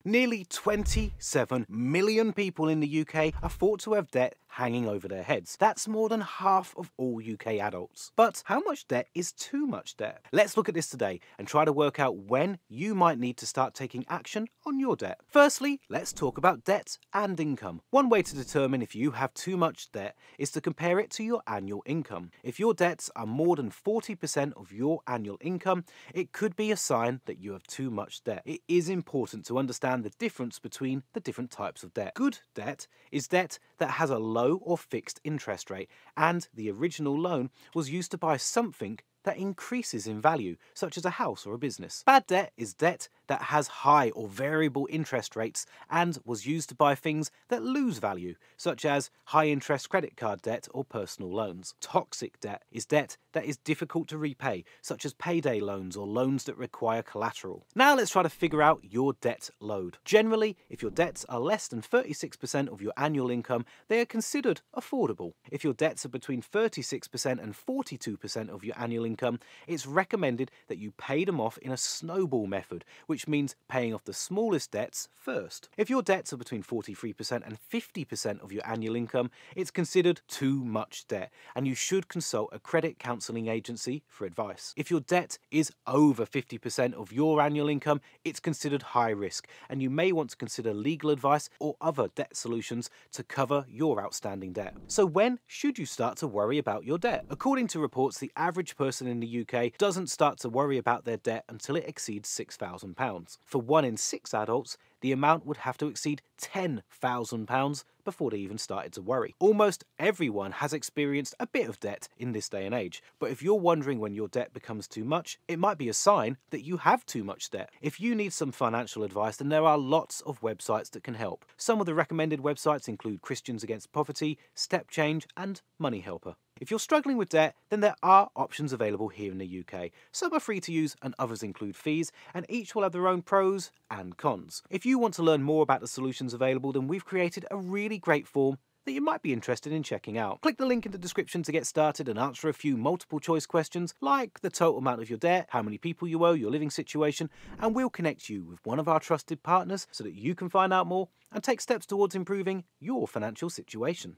Nearly 27 million people in the UK are thought to have debt hanging over their heads. That's more than half of all UK adults. But how much debt is too much debt? Let's look at this today and try to work out when you might need to start taking action on your debt. Firstly, let's talk about debt and income. One way to determine if you have too much debt is to compare it to your annual income. If your debts are more than 40% of your annual income, it could be a sign that you have too much debt. It is important to understand the difference between the different types of debt. Good debt is debt that has a low or fixed interest rate, and the original loan was used to buy something that increases in value, such as a house or a business. Bad debt is debt that has high or variable interest rates and was used to buy things that lose value, such as high interest credit card debt or personal loans. Toxic debt is debt that is difficult to repay, such as payday loans or loans that require collateral. Now let's try to figure out your debt load. Generally, if your debts are less than 36% of your annual income, they are considered affordable. If your debts are between 36% and 42% of your annual income, it's recommended that you pay them off in a snowball method, which means paying off the smallest debts first. If your debts are between 43% and 50% of your annual income, it's considered too much debt, and you should consult a credit counselling agency for advice. If your debt is over 50% of your annual income, it's considered high risk, and you may want to consider legal advice or other debt solutions to cover your outstanding debt. So when should you start to worry about your debt? According to reports, the average person in the UK doesn't start to worry about their debt until it exceeds £6,000. For 1 in 6 adults, the amount would have to exceed £10,000 before they even started to worry. Almost everyone has experienced a bit of debt in this day and age, but if you're wondering when your debt becomes too much, it might be a sign that you have too much debt. If you need some financial advice, then there are lots of websites that can help. Some of the recommended websites include Christians Against Poverty, Step Change, and MoneyHelper. If you're struggling with debt, then there are options available here in the UK. Some are free to use and others include fees, and each will have their own pros and cons. If you want to learn more about the solutions available, then we've created a really great form that you might be interested in checking out. Click the link in the description to get started and answer a few multiple choice questions like the total amount of your debt, how many people you owe, your living situation, and we'll connect you with one of our trusted partners so that you can find out more and take steps towards improving your financial situation.